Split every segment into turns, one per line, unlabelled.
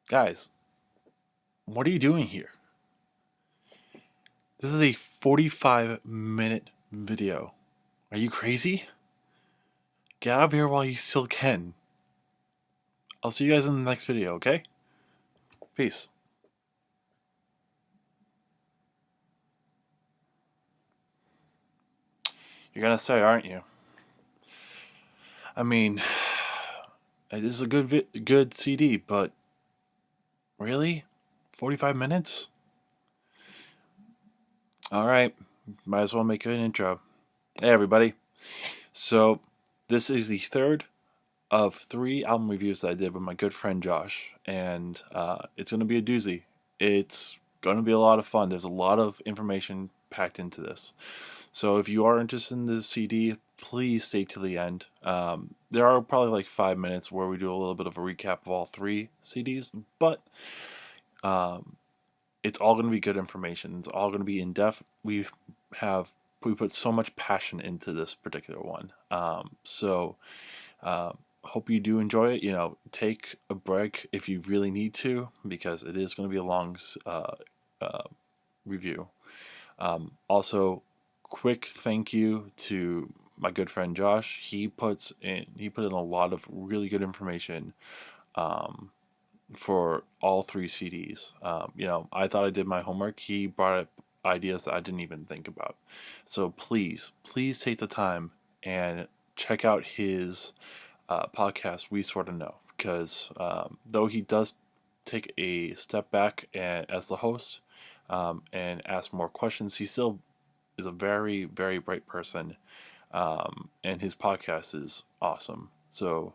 Guys, what are you doing here? This is a 45-minute video. Are you crazy? Get out of here while you still can. I'll see you guys in the next video, okay? Peace. You're gonna say, aren't you? I mean, it is a good CD, but really? 45 minutes? Alright, might as well make an intro. Hey everybody. So, this is the third of 3 album reviews that I did with my good friend Josh, and it's going to be a doozy. It's going to be a lot of fun. There's a lot of information packed into this. So if you are interested in this CD, please stay to the end. There are probably like 5 minutes where we do a little bit of a recap of all 3 CDs, but it's all going to be good information. It's all going to be in depth. We put so much passion into this particular one. Hope you do enjoy it. Take a break if you really need to, because it is going to be a long review. Also, quick thank you to my good friend Josh. He put in a lot of really good information for all 3 CDs. I thought I did my homework. He brought up ideas that I didn't even think about. So please take the time and check out his podcast, We Sorta Know, because though he does take a step back as the host and ask more questions, he still is a very, very bright person, and his podcast is awesome. So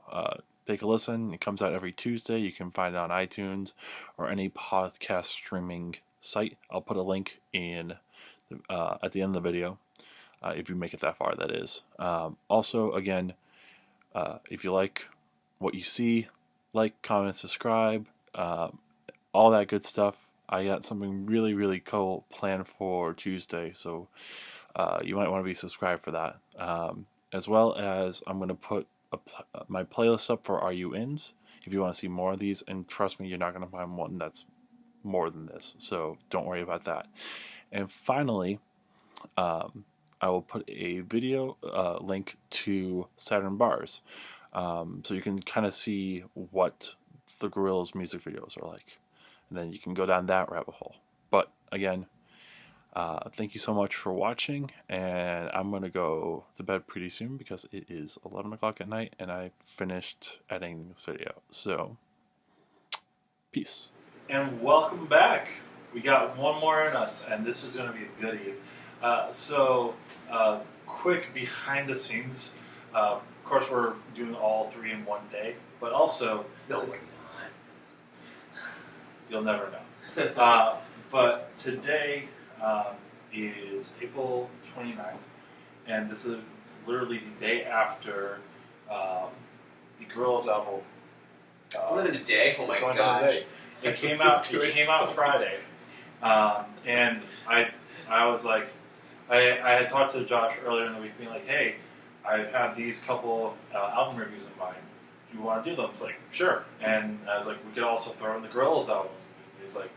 take a listen. It comes out every Tuesday. You can find it on iTunes or any podcast streaming site. I'll put a link in at the end of the video, if you make it that far, that is. Also, again, if you like what you see, like, comment, subscribe, all that good stuff. I got something really, really cool planned for Tuesday, so you might want to be subscribed for that. As well as I'm going to put my playlist up for Are You Ins if you want to see more of these, and trust me, you're not going to find one that's more than this, so don't worry about that. And finally, I will put a video link to Saturn Bars, so you can kind of see what the Gorillaz music videos are like, and then you can go down that rabbit hole. But again, thank you so much for watching, and I'm going to go to bed pretty soon because it is 11 o'clock at night and I finished editing this video. So, peace. And welcome back. We got one more in us, and this is going to be a goodie. Quick behind the scenes. Of course, we're doing all 3 in one day, but also...
No, we're not.
You'll never know. But today is April 29th, and this is literally the day after the Gorillaz album.
It's only been a day? Oh my gosh.
It came out Friday. And I was like, I had talked to Josh earlier in the week, being like, hey, I have these couple of album reviews in mind. Do you want to do them? It's like, sure. And I was like, we could also throw in the Gorillaz album. He was like,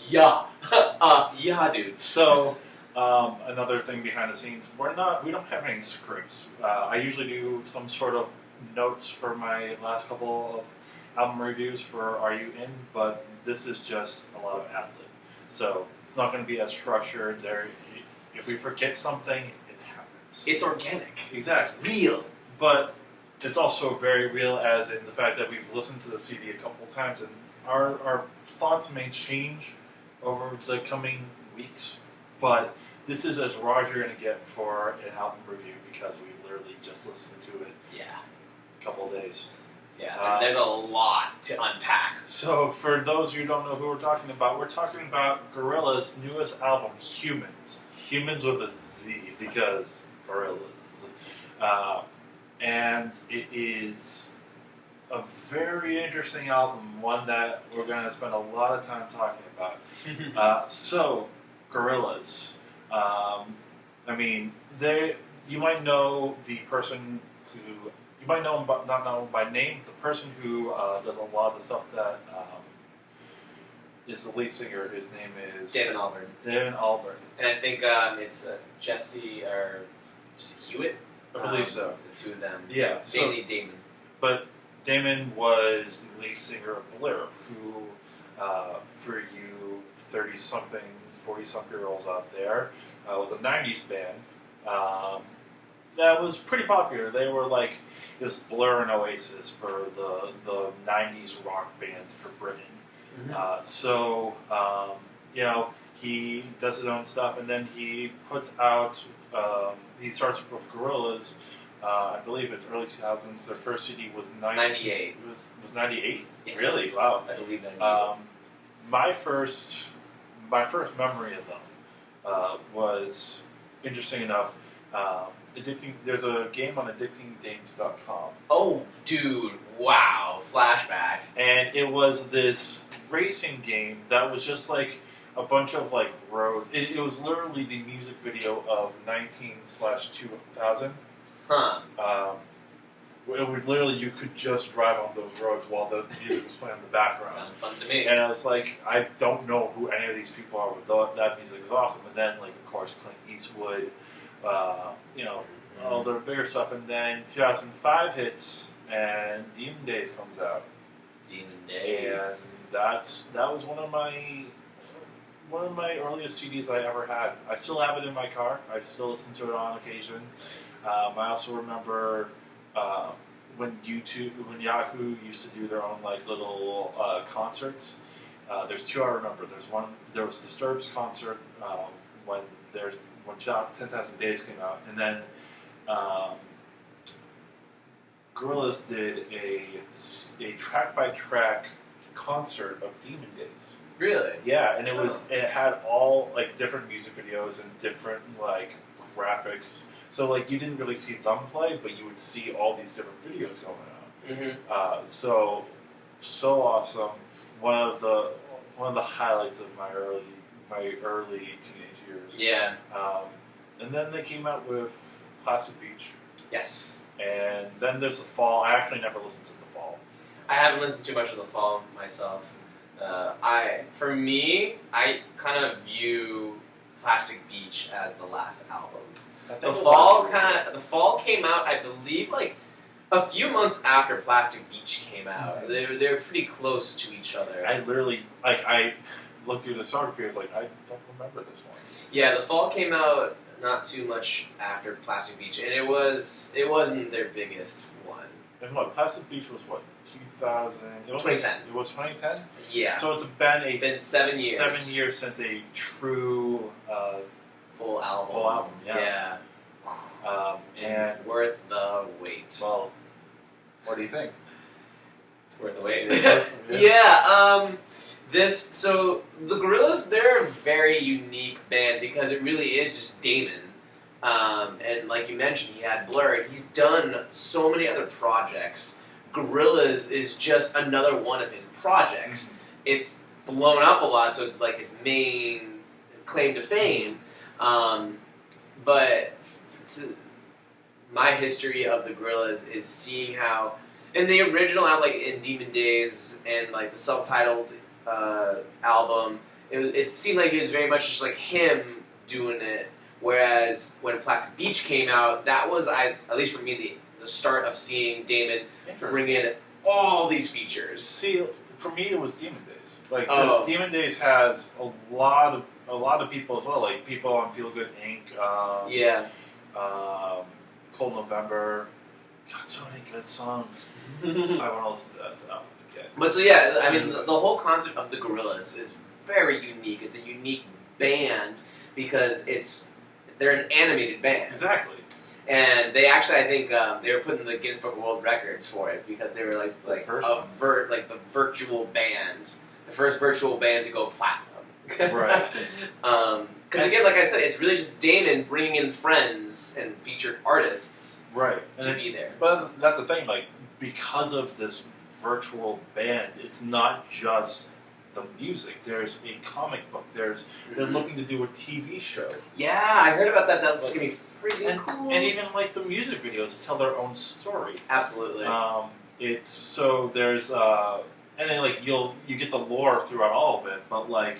yeah. Yeah, dude.
So, another thing behind the scenes, we don't have any scripts. I usually do some sort of notes for my last couple of album reviews for Are You In, but this is just a lot of ad-lib. So, it's not going to be as structured. If we forget something, it happens.
It's organic.
Exactly.
It's real.
But it's also very real, as in the fact that we've listened to the CD a couple times, and our thoughts may change over the coming weeks, but this is as raw as you're going to get for an album review, because we literally just listened to it a couple of days.
Yeah, and there's a lot to unpack.
So for those who don't know who we're talking about Gorillaz' newest album, Humanz. Humanz with a Z, because Gorillaz. And it is a very interesting album, one that we're going to spend a lot of time talking about. So, Gorillaz. You might know the person who, you might know him, not know him by name, the person who does a lot of the stuff that is the lead singer. His name is
Damon Albarn.
Damon Albarn.
And I think it's Jesse Hewitt.
I believe so.
The two of them.
Yeah.
Mainly Damon.
But Damon was the lead singer of Blur, who, for you 30-something, 40-something-year-olds out there, was a 90s band that was pretty popular. They were like, it was Blur and Oasis for the 90s rock bands for Britain.
Mm-hmm.
You know, he does his own stuff, and then he puts out, he starts with Gorillaz. I believe it's early 2000s. Their first CD was
98.
It was 98?
Yes.
Really? Wow.
I believe 98.
My first memory of them was, interesting enough, there's a game on addictinggames.com.
Oh, dude. Wow. Flashback.
And it was this racing game that was just like a bunch of like roads. It was literally the music video of 19/2000.
Huh.
It was literally, you could just drive on those roads while the music was playing in the background.
Sounds fun to me.
And I was like, I don't know who any of these people are, but that music is awesome. And then, like, of course, Clint Eastwood, you know, all the bigger stuff. And then 2005 hits, and Demon Days comes out.
Demon Days.
And that was one of my earliest CDs I ever had. I still have it in my car. I still listen to it on occasion.
Nice.
I also remember when Yahoo used to do their own like little concerts. There's two I remember. There was Disturbed's concert when 10,000 Days came out, and then Gorillaz did a track by track concert of Demon Days.
Really?
Yeah, and it had all like different music videos and different like graphics. So like you didn't really see them play, but you would see all these different videos going on.
Mm-hmm.
So awesome. One of the highlights of my early teenage years.
Yeah.
And then they came out with Plastic Beach.
Yes.
And then there's The Fall. I actually never listened to The Fall.
I haven't listened too much of The Fall myself. I kind of view Plastic Beach as the last album. The Fall came out, I believe, like a few months after Plastic Beach came out.
Mm-hmm.
They were pretty close to each other.
I literally I looked through the discography. I was like, I don't remember this one.
Yeah, The Fall came out not too much after Plastic Beach, and it wasn't their biggest one.
And what, Plastic Beach was what, 2000?
2010.
It was 2010?
Yeah.
So it's
been 7 years.
7 years since a true
full album.
Full album, yeah.
And worth the wait.
Well, what do you think?
It's worth the wait.
Yeah.
So the Gorillaz, they're a very unique band because it really is just Damon. And like you mentioned, he had Blur. He's done so many other projects. Gorillaz is just another one of his projects. Mm-hmm. It's blown up a lot, so it's like his main claim to fame. But my history of the Gorillaz is seeing how, in the original album, like in Demon Days and like the self-titled album, it seemed like it was very much just like him doing it. Whereas when Plastic Beach came out, that was, at least for me, the start of seeing Damon bring in all these features.
See, for me, it was Demon Days. Like, because Demon Days has a lot of people as well, like people on Feel Good Inc. Cold November. Got so many good songs. I want to listen to that album again.
But so yeah, I mean, the whole concept of the Gorillaz is very unique. It's a unique band because they're an animated band.
Exactly.
And they actually, I think, they were put in the Guinness Book of World Records for it because they were like the virtual band, the first virtual band to go platinum.
Right.
Because again, like I said, it's really just Damon bringing in friends and featured artists,
right,
to be there.
But that's the thing, like because of this virtual band, it's not just the music. There's a comic book. They're looking to do a TV show.
Yeah, I heard about that. That's gonna be freaking cool.
And even like the music videos tell their own story.
Absolutely.
There's and then like you get the lore throughout all of it, but like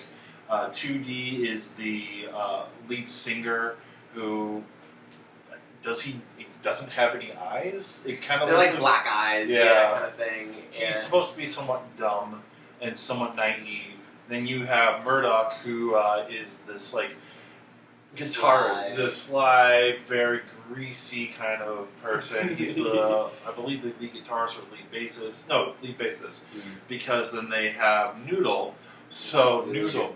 2D is the lead singer who he doesn't have any eyes. It kind of
they're like black eyes, kind of thing.
He's supposed to be somewhat dumb and somewhat naive. Then you have Murdoch, who is this like the sly, very greasy kind of person. He's I believe, the lead guitarist or lead bassist. No, lead bassist. Mm-hmm. Because then they have Noodle. So Noodle,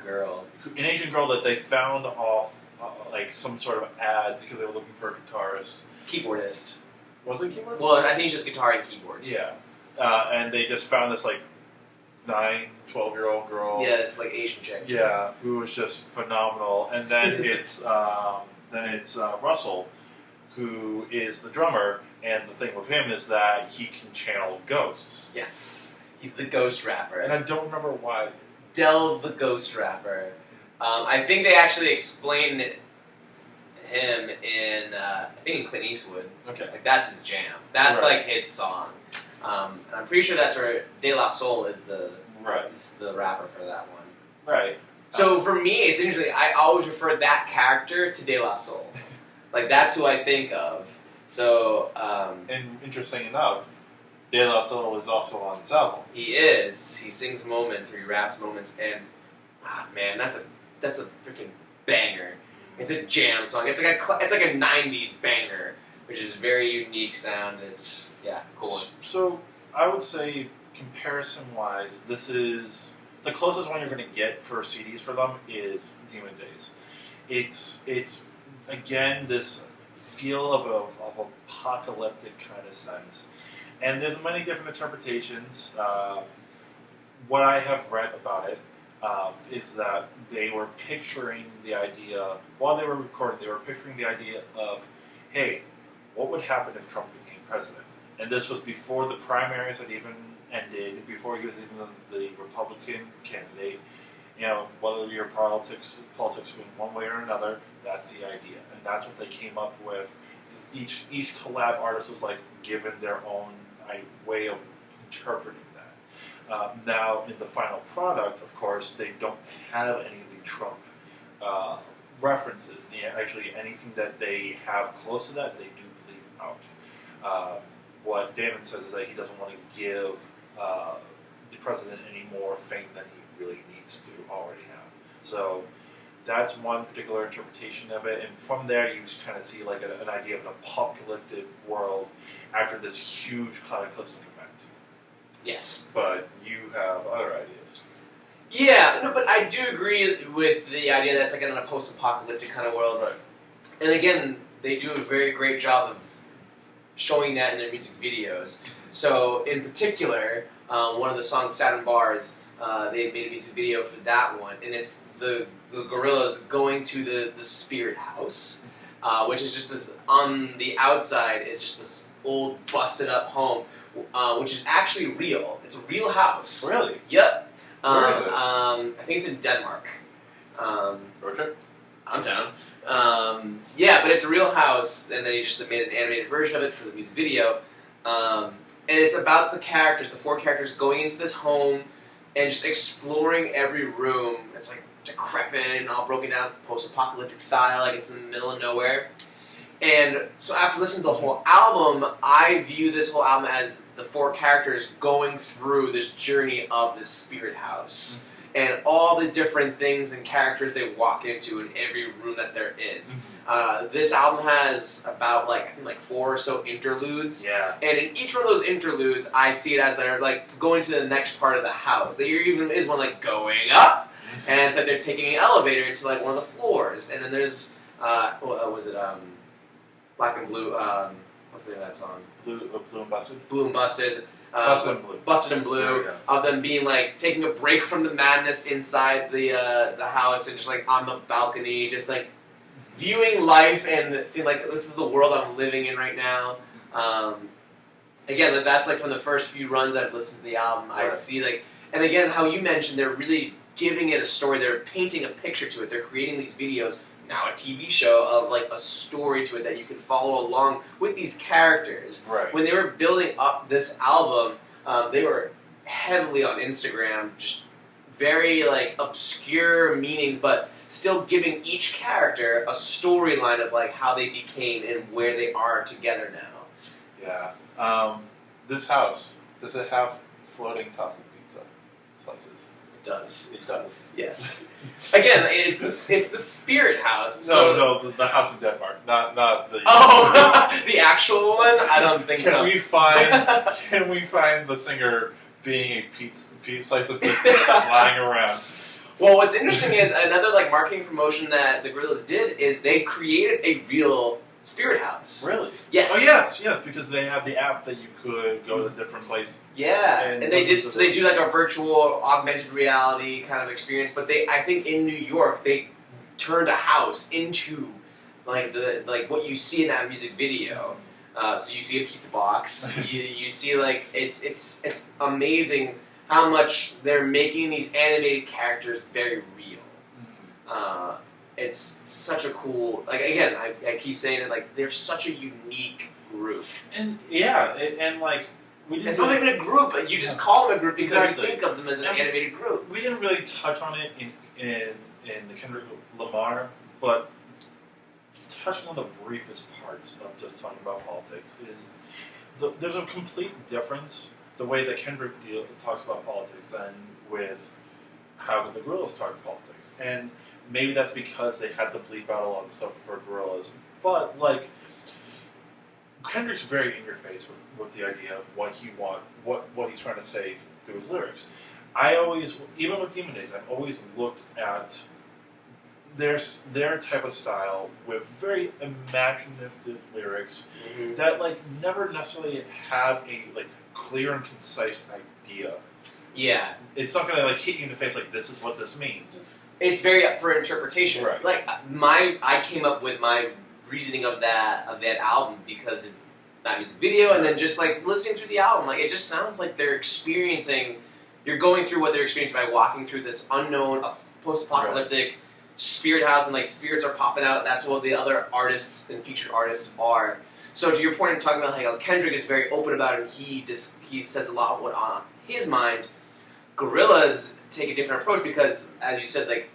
an Asian girl that they found off like some sort of ad because they were looking for a guitarist.
Keyboardist.
Was it keyboard?
Well, I think it's just guitar and keyboard.
Yeah. And they just found this like 12-year-old girl.
Yeah, it's like Asian chick.
Yeah, who was just phenomenal. And then it's Russell, who is the drummer. And the thing with him is that he can channel ghosts.
Yes, he's the ghost rapper.
And I don't remember why.
Del the ghost rapper. I think they actually explained him in I think in Clint Eastwood.
Okay,
like that's his jam. That's like his song. And I'm pretty sure that's where De La Soul is the rapper for that one.
Right.
So for me, it's interesting. I always refer that character to De La Soul. Like that's who I think of. So
and interesting enough, De La Soul is also on this album.
He is. He sings moments or he raps moments, and man, that's a freaking banger. It's a jam song. It's like a '90s banger, which is very unique sound. It's cool.
So I would say, comparison-wise, this is the closest one you're going to get for CDs for them is Demon Days. It's again this feel of apocalyptic kind of sense, and there's many different interpretations. What I have read about it is that they were picturing the idea while they were recording. They were picturing the idea of, hey, what would happen if Trump became president? And this was before the primaries had even ended, before he was even the Republican candidate. You know, whether your politics went one way or another, that's the idea. And that's what they came up with. Each collab artist was like given their own way of interpreting that. Now, in the final product, of course, they don't have any of the Trump references. Actually, anything that they have close to that, they do bleed out. What Damon says is that he doesn't want to give the president any more fame than he really needs to already have. So that's one particular interpretation of it, and from there you kind of see like an idea of an apocalyptic world after this huge cataclysmic event.
Yes.
But you have other ideas.
Yeah, no, but I do agree with the idea that it's like in a post-apocalyptic kind of world.
Right.
And again, they do a very great job of showing that in their music videos. So, in particular, one of the songs, Saturn Bars, they made a music video for that one, and it's the Gorillaz going to the spirit house, which is just this, on the outside, is just this old, busted up home, which is actually real. It's a real house.
Really?
Yep.
Where is it?
I think it's in Denmark.
Road trip?
I'm down. Yeah, but it's a real house, and they just made an animated version of it for the music video. And it's about the characters, the four characters, going into this home and just exploring every room. It's like decrepit and all broken down, post-apocalyptic style, like it's in the middle of nowhere. And so after listening to the whole album, I view this whole album as the four characters going through this journey of this spirit house. And all the different things and characters they walk into in every room that there is. This album has about I think 4 or so interludes.
Yeah.
And in each one of those interludes, I see it as they're like going to the next part of the house. There even is one like going up, and it's like they're taking an elevator to like one of the floors. And then there's what was it? Black and Blue. What's the name of that song?
Blue and Busted.
Blue and Busted.
Busted and Blue.
Busted and Blue, of them being like taking a break from the madness inside the house and just like on the balcony, just like viewing life and seeing like this is the world I'm living in right now. Again, that's like from the first few runs I've listened to the album. Right. I see like, and again, how you mentioned they're really giving it a story. They're painting a picture to it. They're creating these videos, now a TV show, of like a story to it that you can follow along with these characters.
Right.
When they were building up this album, they were heavily on Instagram, just very like obscure meanings, but still giving each character a storyline of like how they became and where they are together now.
Yeah. This house, does it have floating taco pizza slices?
It does.
It does.
Yes. Again, it's the spirit house.
No, the House of Denmark, not the.
Oh, the actual one? I don't think so.
Can we find the singer being a slice of pizza flying around?
Well, what's interesting is another like marketing promotion that the Gorillaz did is they created a real spirit house.
Really?
Yes.
Oh yes, because they have the app that you could go to a different place.
Yeah, and they did. So they do like a virtual, augmented reality kind of experience. But I think in New York, they turned a house into like what you see in that music video. So you see a pizza box. you see like it's amazing how much they're making these animated characters very real. It's such a cool, like, again, I keep saying it, like, they're such a unique group.
And, yeah, and like, we didn't...
It's not even a group, but you just call them a group because you think of them as an animated group.
We didn't really touch on it in the Kendrick Lamar, but touching on the briefest parts of just talking about politics is, there's a complete difference, the way that Kendrick talks about politics and with how the Gorillaz talk politics. And maybe that's because they had to bleep out a lot of stuff for Gorillaz. But, like, Kendrick's very in your face with the idea of what he's trying to say through his lyrics. I always, even with Demon Days, I've always looked at their type of style with very imaginative lyrics that, like, never necessarily have a, like, clear and concise idea.
Yeah.
It's not going to, like, hit you in the face like, this is what this means.
It's very up for interpretation.
Right.
Like I came up with my reasoning of that album because of that music video, and then just like listening through the album, like it just sounds like they're experiencing. You're going through what they're experiencing by walking through this unknown, post-apocalyptic spirit house, and like spirits are popping out. That's what the other artists and featured artists are. So to your point, I'm talking about how Kendrick is very open about it. He says a lot of what on his mind. Gorillaz take a different approach because, as you said, like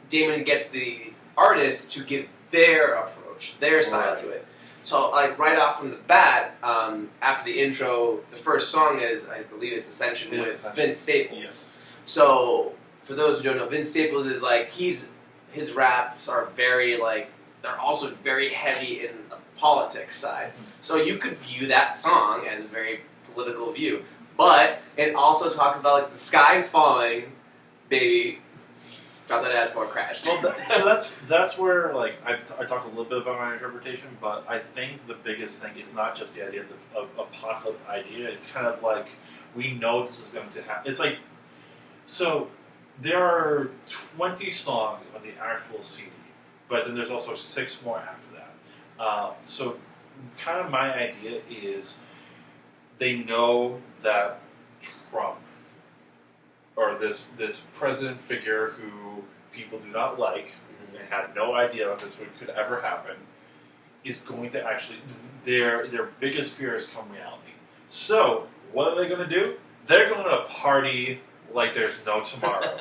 Damon gets the artist to give their approach, their style to it. So, like right off from the bat, after the intro, the first song is, I believe it's Ascension with Vince Staples.
Yes.
So, for those who don't know, Vince Staples is like his raps are very like they're also very heavy in the politics side. So you could view that song as a very political view. But it also talks about like the sky's falling, baby. Drop that ass, more crash.
Well, so that's where like I talked a little bit about my interpretation, but I think the biggest thing is not just the idea of apocalypse idea. It's kind of like we know this is going to happen. It's like so there are 20 songs on the actual CD, but then there's also 6 more after that. So kind of my idea is. They know that Trump, or this president figure who people do not like and had no idea that this could ever happen, is going to actually their biggest fear is come reality. So what are they going to do? They're going to party like there's no tomorrow.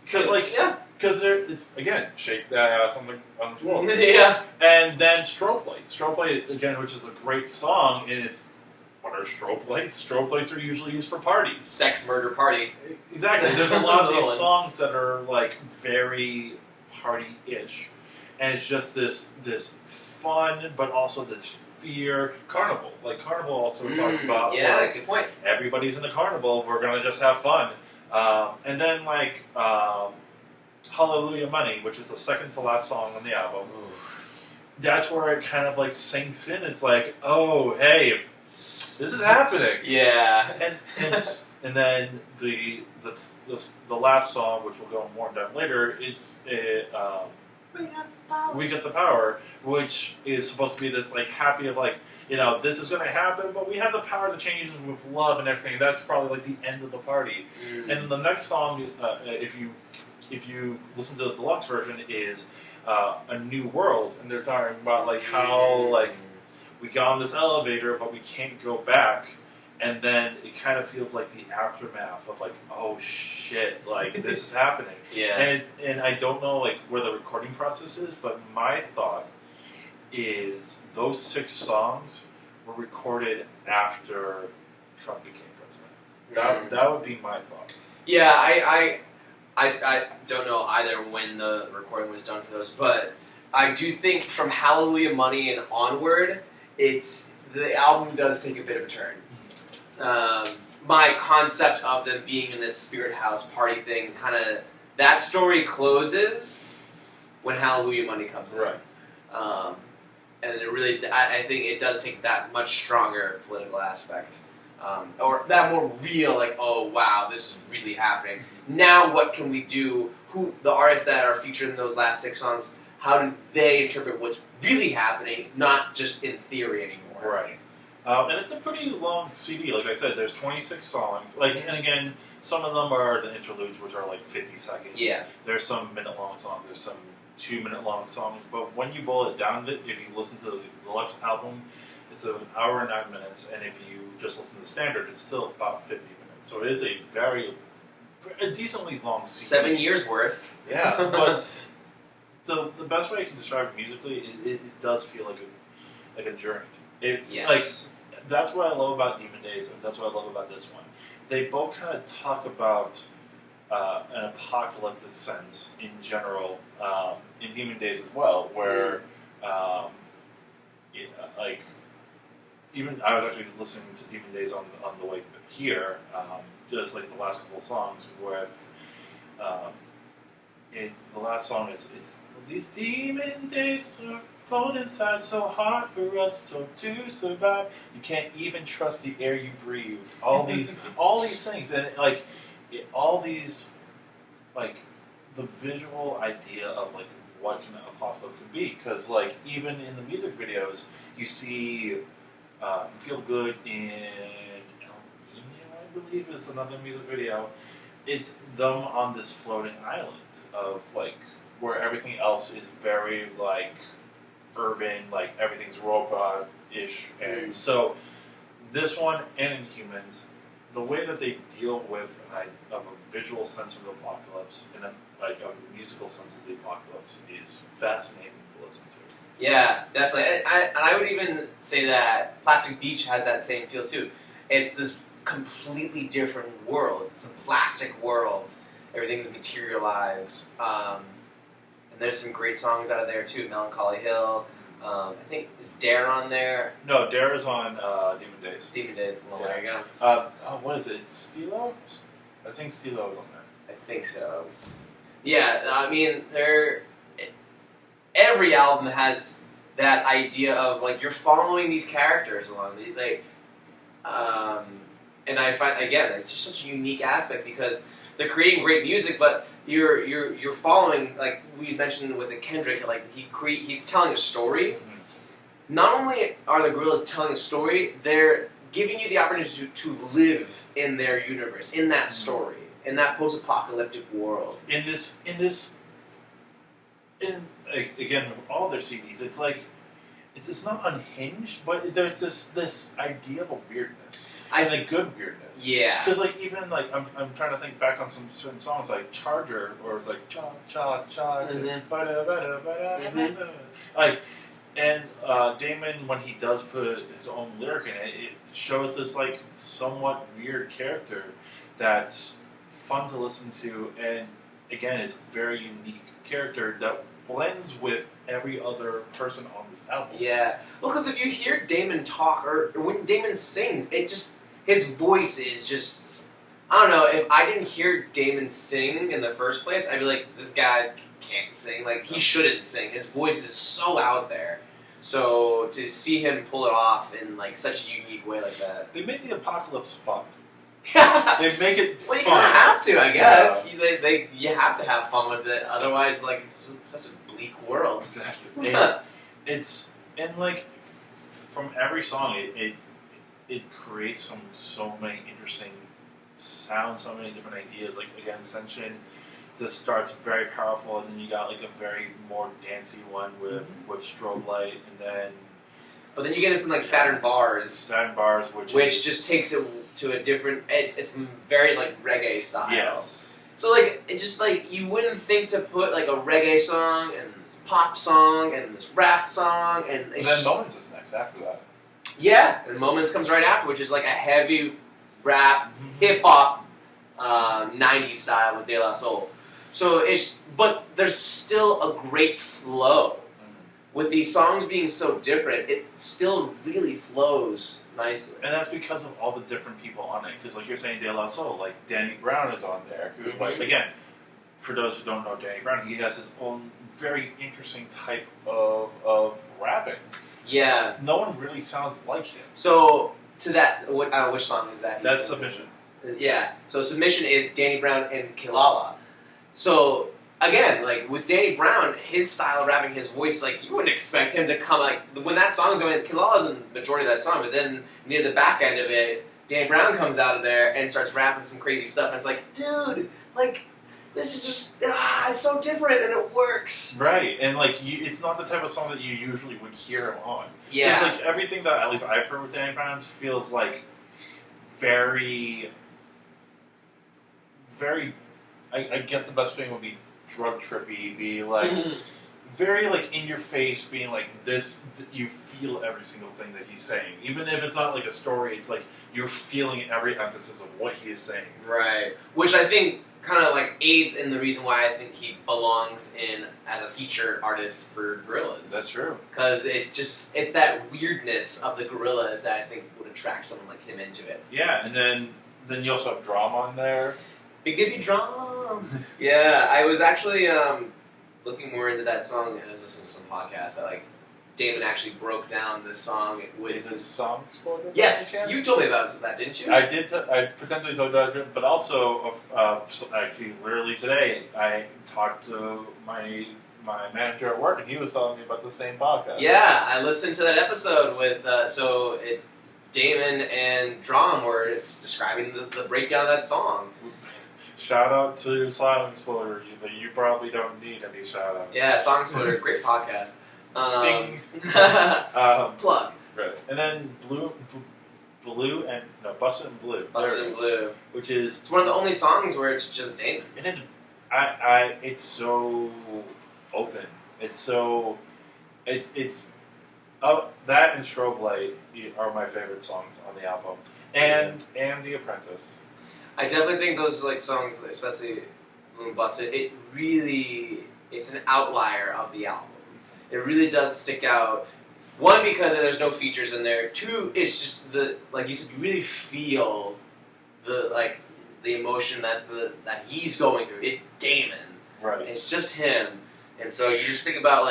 Because it's again shake that ass on the floor.
Yeah.
And then Strobe Light again, which is a great song, and it's. What are strobe lights? Strobe lights are usually used for parties.
Sex, murder, party.
Exactly. There's a lot of these songs that are like very party-ish, and it's just this fun, but also this fear. Carnival, like Carnival, also talks about.
Yeah,
like,
good point.
Everybody's in a carnival. We're gonna just have fun, and then like Hallelujah Money, which is the second to last song on the album. That's where it kind of like sinks in. It's like, oh hey. This is happening.
Yeah.
And then the last song, which we'll go more in depth later, We Got the Power, which is supposed to be this like happy of like, you know, this is going to happen, but we have the power to change it with love and everything. That's probably like the end of the party. And the next song, if you listen to the deluxe version, is A New World, and they're talking about like how like. We got on this elevator, but we can't go back. and then it kind of feels like the aftermath of like, oh shit, like this is happening.
Yeah.
And I don't know like where the recording process is, but my thought is those 6 songs were recorded after Trump became president. That would be my thought.
Yeah, I don't know either when the recording was done for those, but I do think from Hallelujah Money and onward, the album does take a bit of a turn. My concept of them being in this spirit house party thing, kind of, that story closes when Hallelujah Money comes in.
Right.
And it really, I think it does take that much stronger political aspect. Or that more real, like, oh wow, this is really happening. Now what can we do? Who, the artists that are featured in those last 6 songs, how do they interpret what's really happening, not just in theory anymore?
Right. And it's a pretty long CD. Like I said, there's 26 songs. Like, and again, some of them are the interludes, which are like 50 seconds.
Yeah.
There's some minute-long songs. There's some 2-minute-long songs. But when you boil it down, if you listen to the deluxe album, it's an hour and 9 minutes. And if you just listen to the standard, it's still about 50 minutes. So it is a decently long CD.
7 years worth.
Yeah, but the best way I can describe it musically, it does feel like a journey.
Yes.
Like, that's what I love about Demon Days, and that's what I love about this one. They both kind of talk about an apocalyptic sense in general, in Demon Days as well, where, like, even I was actually listening to Demon Days on the way here, just like the last couple of songs, where the last song is these demon days are cold inside, so hard for us to survive. You can't even trust the air you breathe. All these things, and all these, like, the visual idea of like what can an apocalypse could be. Because like even in the music videos, you see Feel Good in El Nino, I believe, is another music video. It's them on this floating island of like where everything else is very like urban, like everything's robot-ish, and so this one and in Humanz, the way that they deal with a visual sense of the apocalypse and like a musical sense of the apocalypse is fascinating to listen to.
Yeah, definitely. And I would even say that Plastic Beach has that same feel too. It's this completely different world. It's a plastic world. Everything's materialized. And there's some great songs out of there too. Melancholy Hill. I think, is Dare on there?
No, Dare is on Demon Days.
Demon Days. Well,
Yeah.
there you go.
What is it? Stilo? I think Stilo is on there.
I think so. Yeah, I mean, every album has that idea of like you're following these characters along. And I find again, it's just such a unique aspect because they're creating great music, but you're following, like we mentioned with the Kendrick, like he's telling a story. Mm-hmm. Not only are the Gorillaz telling a story, they're giving you the opportunity to live in their universe, in that story, in that post-apocalyptic world.
Again, with all their CDs, it's like it's not unhinged, but there's this idea of a weirdness. And a good weirdness.
Yeah.
Because like even like I'm trying to think back on some certain songs like Charger, or it's like cha cha cha, like, and Damon, when he does put his own lyric in it, it shows this like somewhat weird character that's fun to listen to, and again, it's a very unique character that blends with every other person on this album.
Yeah. Well, because if you hear Damon talk, or when Damon sings, his voice is just, I don't know, if I didn't hear Damon sing in the first place, I'd be like, this guy can't sing. Like, he shouldn't sing. His voice is so out there. So to see him pull it off in like such a unique way like that.
They make the apocalypse fun.
Yeah.
They make it fun.
Well, you kind of have to, I guess. Yeah. You have to have fun with it. Otherwise, like, it's such a bleak world.
Exactly. It's, and like, from every song, it creates so many interesting sounds, so many different ideas. Like, again, Ascension just starts very powerful, and then you got like a very more dancey one with strobe light, and then
But then you get into something like Saturn Bars,
which
just takes it to a different. It's very like reggae style.
Yes.
So like it just like you wouldn't think to put like a reggae song and this pop song and this rap song and
then Moments is next after that.
Yeah, and Moments comes right after, which is like a heavy rap, hip hop, 90s style with De La Soul. So but there's still a great flow. With these songs being so different, it still really flows nicely.
And that's because of all the different people on it. Because like you're saying, De La Soul, like Danny Brown is on there. Who, like, again, for those who don't know Danny Brown, he has his own very interesting type of rapping.
Yeah.
No one really sounds like him.
So, to that, which song is that?
That's Submission.
Yeah. So, Submission is Danny Brown and Kilala. So, again, like, with Danny Brown, his style of rapping, his voice, like, you wouldn't expect him to come, like, when that song's going, Kilala's in the majority of that song, but then near the back end of it, Danny Brown comes out of there and starts rapping some crazy stuff, and it's like, dude, like, this is just, it's so different, and it works.
Right, and, like, it's not the type of song that you usually would hear him on.
Yeah.
It's like, everything that, at least I've heard with Danny Brown, feels like very, I guess the best thing would be drug trippy, be like very like in your face, being like this. You feel every single thing that he's saying, even if it's not like a story. It's like you're feeling every emphasis of what he is saying.
Right, which I think kind of like aids in the reason why I think he belongs in as a feature artist for Gorillaz.
That's true,
because it's that weirdness of the Gorillaz that I think would attract someone like him into it.
Yeah, and then you also have Drum on there.
Big Gibby Drum. Yeah, I was actually looking more into that song, and I was listening to some podcast that like Damon actually broke down this song with.
Is it Song Exploder?
Yes, you told me about that, didn't you?
I did. I potentially told you about it, but also actually, literally today, I talked to my manager at work, and he was telling me about the same podcast.
Yeah, I listened to that episode with so it's Damon and Drum, where it's describing the breakdown of that song.
Shout out to Song Exploder, but you probably don't need any shout outs.
Yeah, Song Exploder, great podcast.
Ding.
Plug.
Right. And then Bustin' and Blue.
Bustin' and Blue.
Which is...
It's one of the only songs where it's just Damon.
And it's so open. It's so... It's that and Strobe Light are my favorite songs on the album. And The Apprentice.
I definitely think those like songs, especially Blue and Busted, it's an outlier of the album. It really does stick out. One, because there's no features in there. Two, it's just like you said, you really feel the emotion that he's going through. It's Damon.
Right.
It's just him. And so you just think about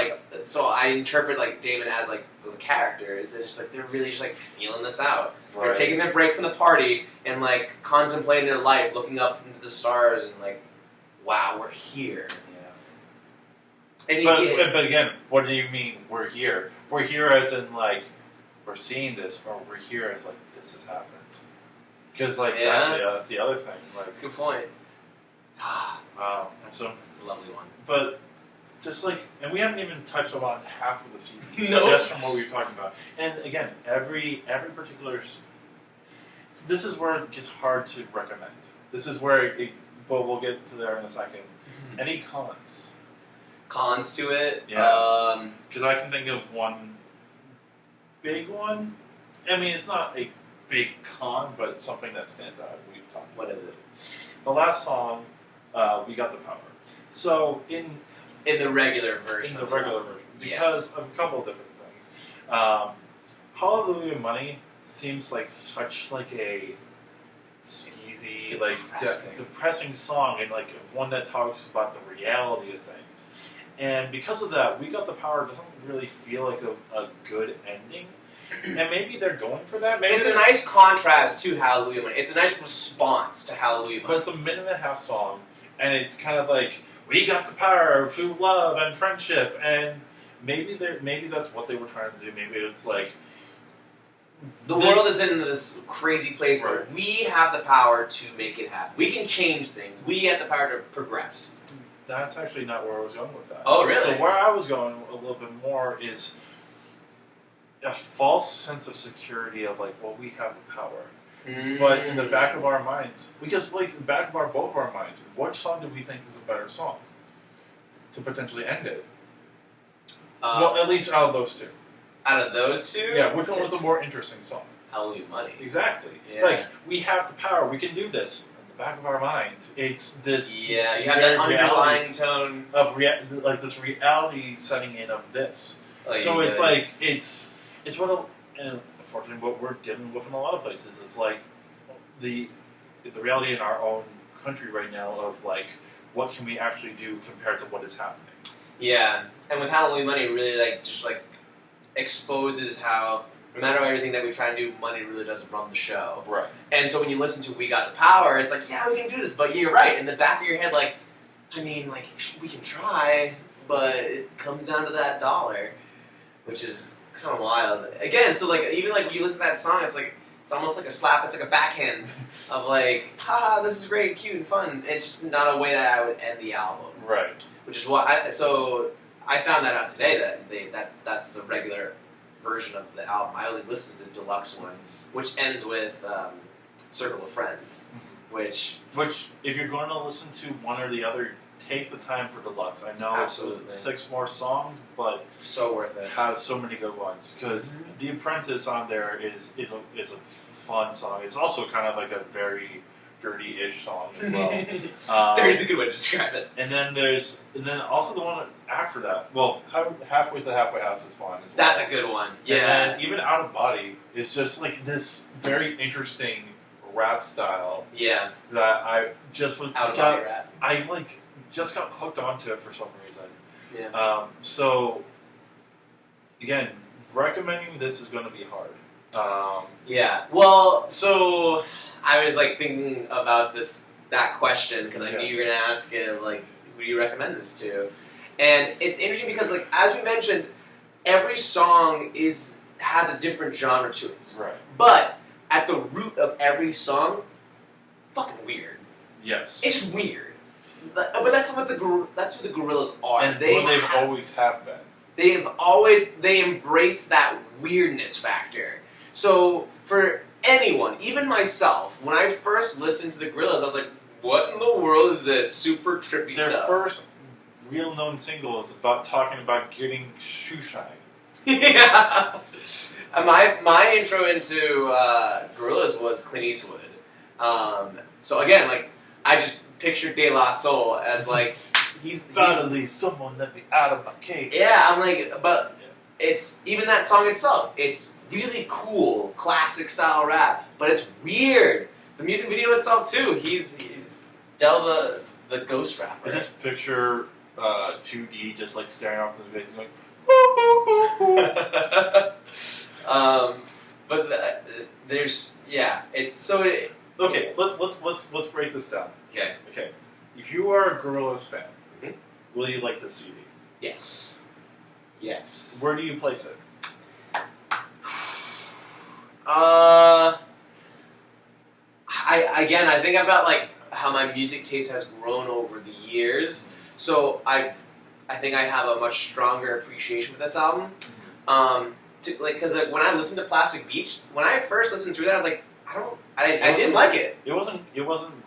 so I interpret like Damon as like the characters, and it's like they're really just like feeling this out. Right. They're taking their break from the party and like contemplating their life, looking up into the stars, and like, wow, we're here. Yeah. And
but again, what do you mean we're here? We're here as in like we're seeing this, or we're here as like this has happened. Because like that's the other thing. Like,
that's a good point.
Wow,
that's a lovely one.
But just like, and we haven't even touched on half of the CD,
no.
Just from what we were talking about. And again, every particular, this is where it gets hard to recommend. This is where but we'll get to there in a second. Mm-hmm. Any cons?
Cons to it?
Yeah. Because I can think of one big one. I mean, it's not a big con, but something that stands out. We've talked.
What is it?
The last song, We Got the Power. So in
the regular version.
Because of a couple of different things. Hallelujah Money seems like such like a sleazy, depressing song, and like one that talks about the reality of things. And because of that, We Got the Power doesn't really feel like a good ending. And maybe they're going for that. Maybe
it's a nice contrast to Hallelujah Money. It's a nice response to Hallelujah Money.
But it's a 1.5-minute song, and it's kind of like, we got the power through love and friendship, and maybe that's what they were trying to do. Maybe it's like
the world is in this crazy place where we have the power to make it happen. We can change things. We have the power to progress.
That's actually not where I was going with that.
Oh, really?
So where I was going a little bit more is a false sense of security of like, well, we have the power.
Mm.
But in the back of our minds, because like in the back of both of our minds, what song do we think is a better song to potentially end it? Well, at least out of those two.
Out of those two?
Yeah, which one was the more interesting song?
Hallelujah Money.
Exactly.
Yeah.
Like, we have the power, we can do this. In the back of our mind, it's this...
Yeah, you have that underlying tone.
Of like this reality setting in of this.
Like,
so it's like, it's what, unfortunately, what we're dealing with in a lot of places. It's like, the reality in our own country right now of like, what can we actually do compared to what is happening?
Yeah, and with Halloween Money, really like just like exposes how no matter everything that we try to do, money really doesn't run the show.
Right.
And so when you listen to We Got the Power, it's like, yeah, we can do this, but you're right. In the back of your head, like, I mean, like, we can try, but it comes down to that dollar, which is kind of wild. Again, so like even like when you listen to that song, it's like it's almost like a slap. It's like a backhand of like, haha, this is great, cute, and fun. It's just not a way that I would end the album.
Right.
Which is why I found that out today that that's the regular version of the album. I only listened to the deluxe one, which ends with Circle of Friends, which
if you're going to listen to one or the other, take the time for deluxe. I know
absolutely.
It's 6 more songs, but
so worth it.
Has so many good ones because The Apprentice on there is a fun song. It's also kind of like a very dirty-ish song as well.
Dirty's a good way to describe it.
And then also the one after that. Well, Halfway to the Halfway House is fun as well.
That's a good one. Yeah.
And then even Out of Body is just like this very interesting rap style.
Yeah.
That I just
Out of Body rap.
I like just got hooked onto it for some reason.
Yeah.
So again, recommending this is going to be hard.
Yeah. Well, so I was like thinking about that question because I knew you were going to ask it, like, who do you recommend this to? And it's interesting because, like, as we mentioned, every song has a different genre to it.
Right.
But at the root of every song, fucking weird.
Yes.
It's weird. But that's who the Gorillaz are.
And they've always have been.
They embrace that weirdness factor. So for anyone, even myself, when I first listened to the Gorillaz, I was like, what in the world is this super trippy stuff?
Their first real known single is talking about getting shoe shine.
Yeah. My intro into Gorillaz was Clint Eastwood. So again, like, I just pictured De La Soul as like,
Finally, someone let me out of my cage.
Yeah, I'm like, but it's even that song itself. It's really cool, classic style rap, but it's weird. The music video itself too. He's Del the ghost rapper.
I just picture 2D just like staring off into space and going.
But there's
Okay, let's break this down.
Okay.
If you are a Gorillaz fan, will you like this CD?
Yes.
Where do you place it?
I think about like how my music taste has grown over the years. So I think I have a much stronger appreciation for this album. Because when I listened to Plastic Beach, when I first listened through that, I was like, I didn't like it.
It wasn't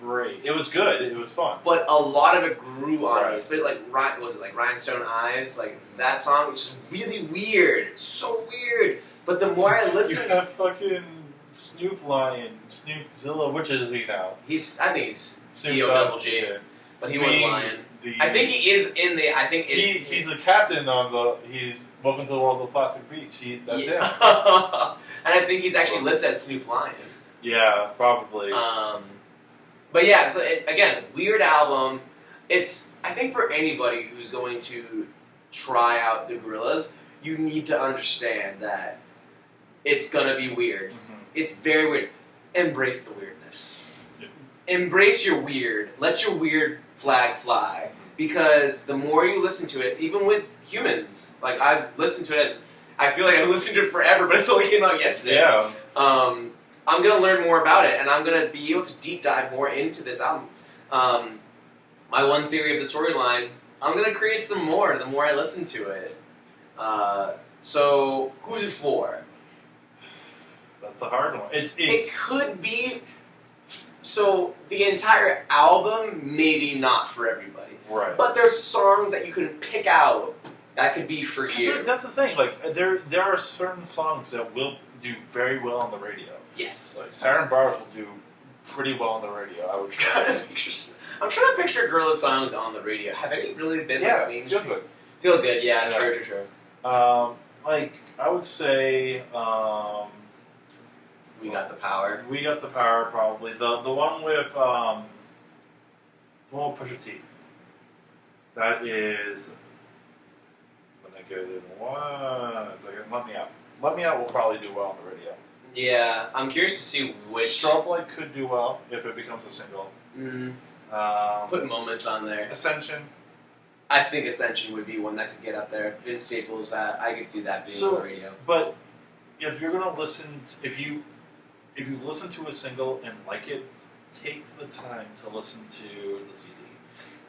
great. It was good. It was fun.
But a lot of it grew on me. It's been like Rhinestone Eyes, like that song, which is really weird. It's so weird. But the more I listen,
you have fucking Snoop Lion, Snoopzilla. Which is he now?
I think he's
Snoop
D-O-double-G,
yeah.
but he was Lion. I think he is in the. I think
he's the captain on the. He's Welcome to the World of Plastic Beach. That's him.
And I think he's actually listed as Snoop Lion.
Yeah, probably.
But yeah, so again, weird album. It's, I think for anybody who's going to try out the Gorillaz, you need to understand that it's gonna be weird. It's very weird. Embrace the weirdness. Embrace your weird. Let your weird flag fly. Because the more you listen to it, even with Humanz, like I've listened to it as, I feel like I've listened to it forever, but it only came out yesterday.
Yeah.
I'm going to learn more about it, and I'm going to be able to deep dive more into this album. My one theory of the storyline, I'm going to create some more the more I listen to it. So, who's it for?
That's a hard one.
It could be. So the entire album, maybe not for everybody.
Right.
But there's songs that you can pick out that could be for you.
That's the thing. Like there are certain songs that will do very well on the radio.
Yes.
Like Siren Bars will do pretty well on the radio, I would say.
I'm trying to picture Gorillaz songs on the radio. Have any really been like mainstream?
Feel Good.
Feel Good, yeah. True.
Like I would say,
We Got the Power.
We Got the Power, probably the one with Pusha T. That is. When I get in 1 second, Let Me Out. Let Me Out will probably do well on the radio.
Yeah, I'm curious to see which.
Strobe Light could do well if it becomes a single.
Put Moments on there.
Ascension.
I think Ascension would be one that could get up there. Vince Staples, I could see that being on the radio.
But if you're gonna listen, if you listen to a single and like it, take the time to listen to the CD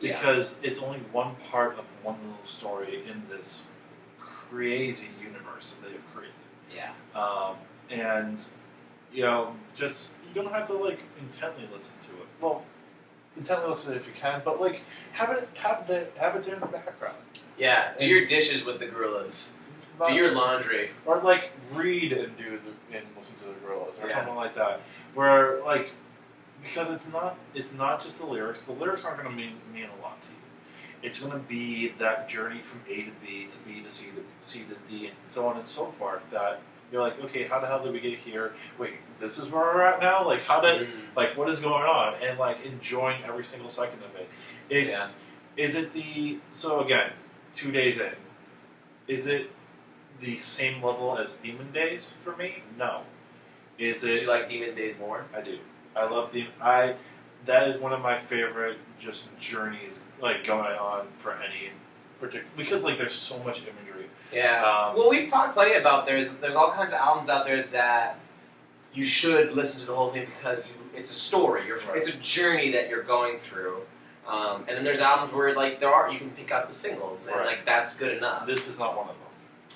because it's only one part of one little story in this crazy universe that they've created.
Yeah.
And just you don't have to like intently listen to it. Well, intently listen if you can, but like have it there in the background.
Yeah, do your dishes with the Gorillaz. Do your laundry,
or like read and listen to the Gorillaz or something like that. Where like because it's not just the lyrics. The lyrics aren't going to mean a lot to you. It's going to be that journey from A to B to B to C to C to D and so on and so forth. That you're like, okay, how the hell did we get here? Wait, this is where we're at now? Like, what is going on? And, like, enjoying every single second of it. So, again, 2 days in, is it the same level as Demon Days for me? No. Did
you like Demon Days more?
I do. I love that is one of my favorite just journeys, like, going on for any particular, because, like, there's so much imagery.
Yeah. Well, we've talked plenty about there's all kinds of albums out there that you should listen to the whole thing because it's a story. It's a journey that you're going through. And then there's albums where like you can pick out the singles and like that's good enough.
This is not one of them.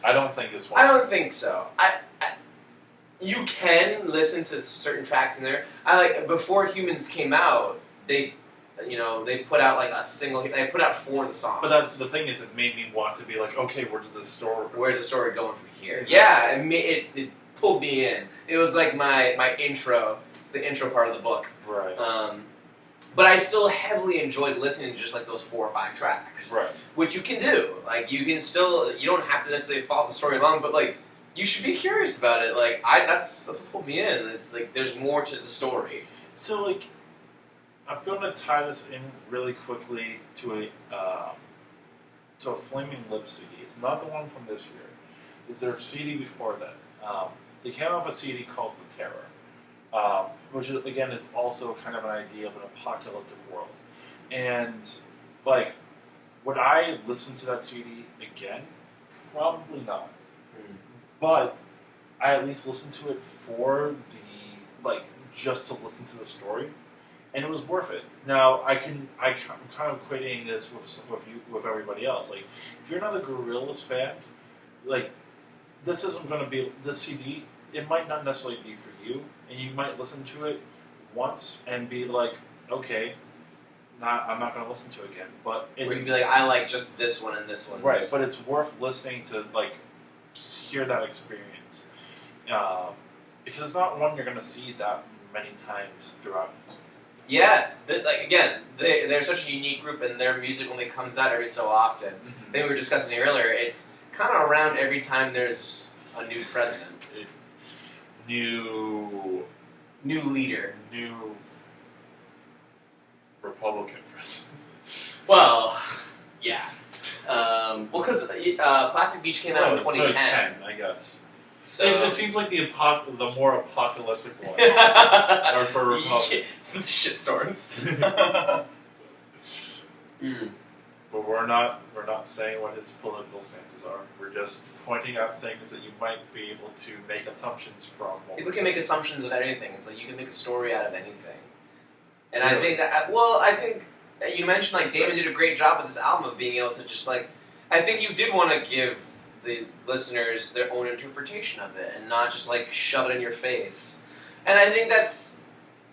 I don't think this one.
I don't think so. You can listen to certain tracks in there. Before Humanz came out, they put out like a single. They put out 4 of the songs.
But that's the thing is, it made me want to be like, okay, where's the story going from here?
Exactly. Yeah, it pulled me in. It was like my intro. It's the intro part of the book.
Right.
But I still heavily enjoyed listening to just like those 4 or 5 tracks.
Right.
Which you can do. Like you can still. You don't have to necessarily follow the story along, but like you should be curious about it. Like that's what pulled me in. It's like there's more to the story.
So like. I'm going to tie this in really quickly to a Flaming Lips CD. It's not the one from this year. It's their CD before that. They came out with a CD called The Terror, which again is also kind of an idea of an apocalyptic world. And like, would I listen to that CD again? Probably not. But I at least listened to it for just to listen to the story. And it was worth it. Now I'm kind of equating this with everybody else. Like, if you're not a Gorillaz fan, like this isn't going to be this CD. It might not necessarily be for you, and you might listen to it once and be like, okay, I'm not going to listen to it again. But it's
you'd be like, I like just this one and this one.
Right,
this
but it's worth listening to like hear that experience because it's not one you're going to see that many times throughout music.
Yeah, they're such a unique group, and their music only comes out every so often. I think we were discussing it earlier. It's kind of around every time there's a new president,
new
leader,
new Republican president.
Well, yeah. Because Plastic Beach came out in 2010,
I guess.
So
it seems like the more apocalyptic ones are for Republicans.
Shitstorms.
But we're not saying what his political stances are. We're just pointing out things that you might be able to make assumptions from.
People can make assumptions of anything. It's like you can make a story out of anything. And I think I think you mentioned like Damon did a great job with this album of being able to just like. I think you did want to give the listeners their own interpretation of it, and not just like shove it in your face. And I think that's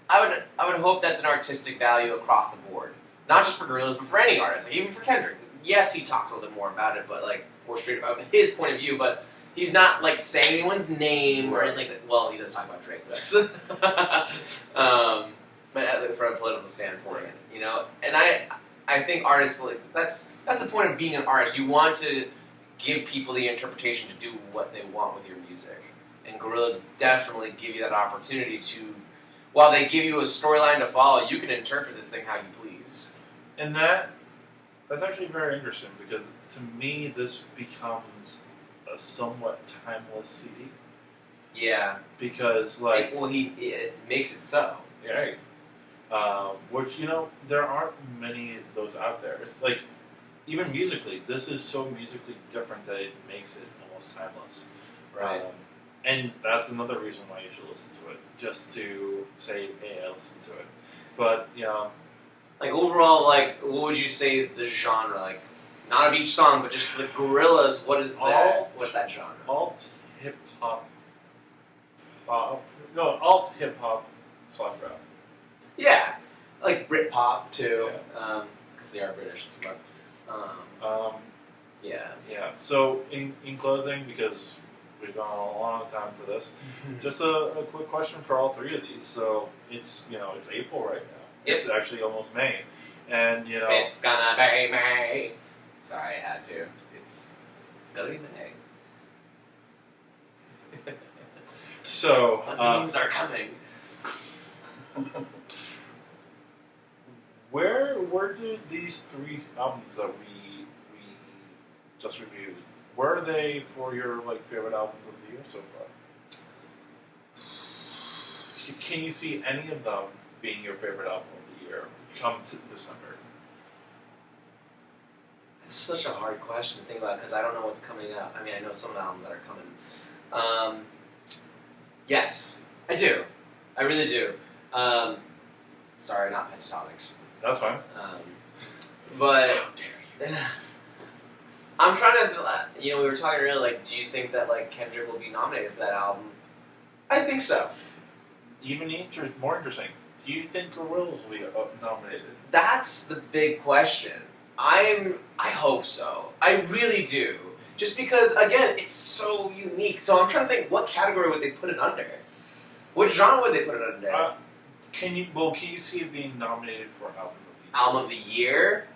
I would hope that's an artistic value across the board, not just for Gorillaz, but for any artist, like even for Kendrick. Yes, he talks a little bit more about it, but like more straight about his point of view, but. He's not like saying anyone's name or anything. Well, he does talk about Drake, but but from a political standpoint, you know. And I think artists like that's the point of being an artist. You want to give people the interpretation to do what they want with your music, and Gorillaz definitely give you that opportunity to. While they give you a storyline to follow, you can interpret this thing how you please.
And that's actually very interesting because to me this becomes a somewhat timeless CD.
Yeah.
Because, like...
it makes it so.
Right. Which, you know, there aren't many of those out there. It's like, even musically, this is so musically different that it makes it almost timeless.
Right.
And that's another reason why you should listen to it. Just to say, hey, I listened to it. But, you know...
Like, overall, like, what would you say is the genre? Like, not of each song, but just the Gorillaz. What is that? What's that genre?
Alt hip hop. Alt hip hop / rap.
Yeah, like Britpop too, because they are British. But, yeah.
So in closing, because we've gone a long time for this, just a quick question for all three of these. So it's it's April right now. It's actually almost May, and
it's gonna be May. Sorry, I had to. It's gonna be May.
So
memes are coming.
Where do these three albums that we just reviewed? Where are they for your favorite albums of the year so far? Can you see any of them being your favorite album of the year come to December?
It's such a hard question to think about because I don't know what's coming up. I mean, I know some of the albums that are coming. Yes, I do. I really do. Sorry, not Pentatonics.
That's fine.
But I'm trying to. We were talking earlier. Like, do you think that Kendrick will be nominated for that album? I think so.
Even more interesting. Do you think Gorillaz will be nominated?
That's the big question. I hope so. I really do. Just because, again, it's so unique. So I'm trying to think, what category would they put it under? What genre would they put it under?
Can you see it being nominated for Album of the Year?
Album of the Year?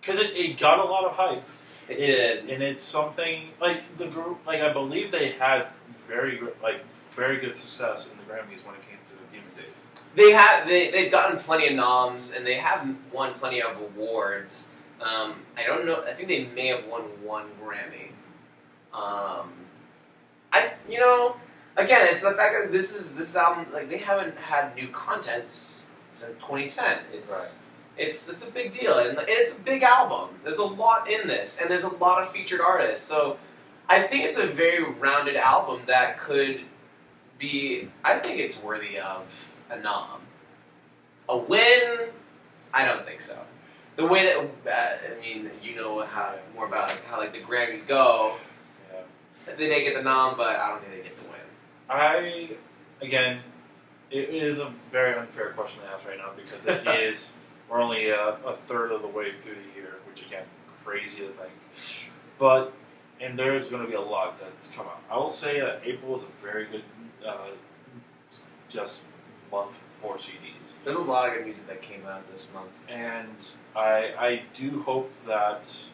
Because it got a lot of hype.
It did.
And it's something, the group, I believe they had very good success in the Grammys when it came to Demon Days.
They've gotten plenty of noms, and they have won plenty of awards. I don't know. I think they may have won one Grammy. Again, it's the fact that this album, they haven't had new content since 2010. It's a big deal, and it's a big album. There's a lot in this, and there's a lot of featured artists. So I think it's a very rounded album that could be. I think it's worthy of a nom. A win? I don't think so. The way that more about how the Grammys go. Yeah. They may get the nom, but I don't think they get the win.
It is a very unfair question to ask right now because it is we're only a third of the way through the year, which again, crazy to think. And there's going to be a lot that's come out. I will say that April is a very good just month for CDs.
There's a lot of good music that came out this month.
And I do hope that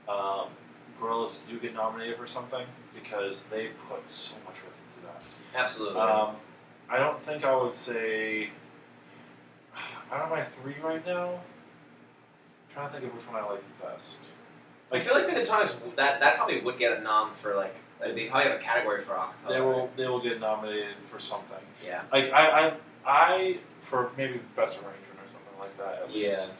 Gorillaz do get nominated for something because they put so much work into that.
Absolutely.
I don't think I would say... Out of my three right now, I'm trying to think of which one I like the best.
I feel like Pentatonics, that probably would get a nom for they probably have a category for acapella.
They will get nominated for something.
Yeah.
I for maybe best arrangement or something like that. At least.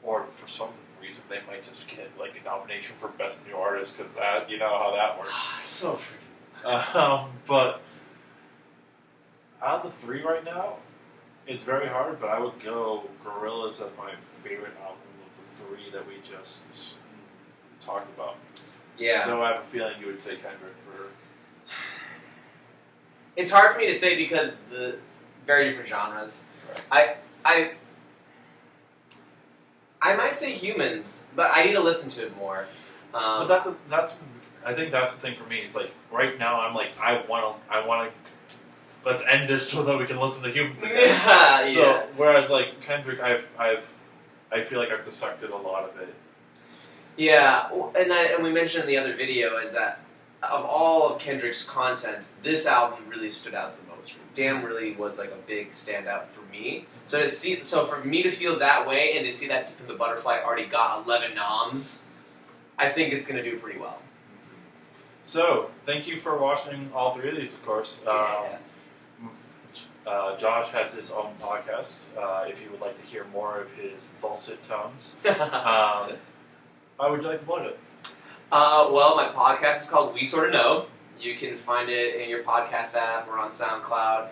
Or for some reason they might just get a nomination for best new artist because that how that works.
So freaking.
But out of the three right now, it's very hard. But I would go Gorillaz as my favorite album of three that we just talked about.
Yeah.
Though I have a feeling you would say Kendrick for.
It's hard for me to say because the very different genres.
Right.
I might say Humanz, but I need to listen to it more.
But that's I think that's the thing for me. It's like right now I'm like I want to let's end this so that we can listen to Humanz again.
Yeah,
so
yeah.
whereas like Kendrick, I feel like I've dissected a lot of it.
Yeah, and we mentioned in the other video is that of all of Kendrick's content, this album really stood out the most. Damn really was like a big standout for me. So for me to feel that way and to see that Tip of the Butterfly already got 11 noms, I think it's going to do pretty well.
So thank you for watching all three of these, of course. Josh has his own podcast. If you would like to hear more of his dulcet tones, how would you like to plug it?
Well, my podcast is called We Sorta Know. You can find it in your podcast app or on SoundCloud.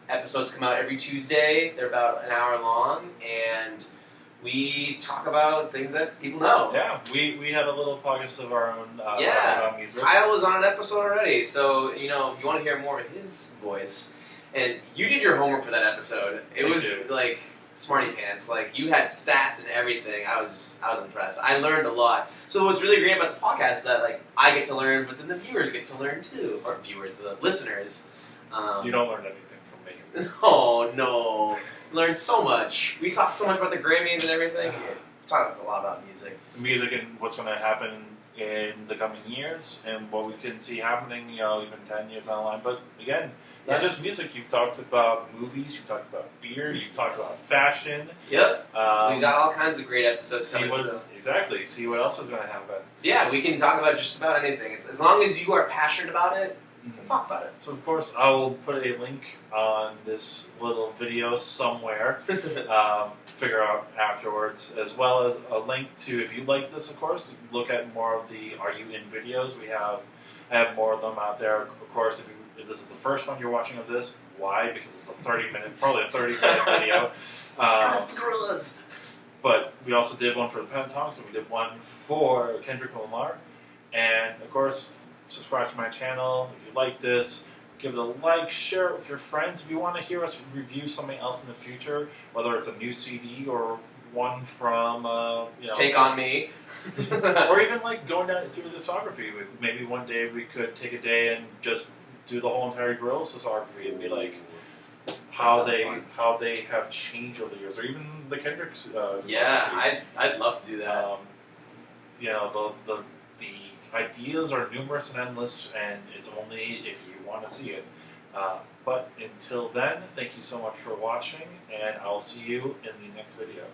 Episodes come out every Tuesday. They're about an hour long, and we talk about things that people know.
Yeah, we had a little podcast of our own about music.
Kyle was on an episode already, so if you want to hear more of his voice, and you did your homework for that episode. It was like smarty pants. Like you had stats and everything. I was impressed. I learned a lot. So what's really great about the podcast is that like I get to learn, but then the viewers get to learn too, or the listeners.
You don't learn anything from me.
Oh no. Learned so much. We talked so much about the Grammys and everything. We talked a lot about music.
Music and what's going to happen in the coming years and what we can see happening, even 10 years down the line. But again, not just music. You've talked about movies, you've talked about beer, you've talked about fashion.
Yep. We got all kinds of great episodes coming soon.
Exactly. See what else is going to happen.
So yeah, we can talk about just about anything. As long as you are passionate about it, we'll talk about it.
So of course, I will put a link on this little video somewhere. Figure out afterwards, as well as a link to, if you like this, of course, look at more of the Are You In videos. I have more of them out there. Of course, if this is the first one you're watching of this, why? Because it's probably a 30-minute video.
The Gorillaz.
But we also did one for the Pentatonics, and we did one for Kendrick Lamar. And of course, subscribe to my channel if you like this. Give it a like, share it with your friends. If you want to hear us review something else in the future, whether it's a new CD or one from,
Take On Me.
or even like going down through the discography. Maybe one day we could take a day and just do the whole entire Gorillaz discography and be like how they have changed over the years, or even the Kendrick's.
I'd love to do that.
The ideas are numerous and endless, and it's only if you want to see it. But until then, thank you so much for watching, and I'll see you in the next video.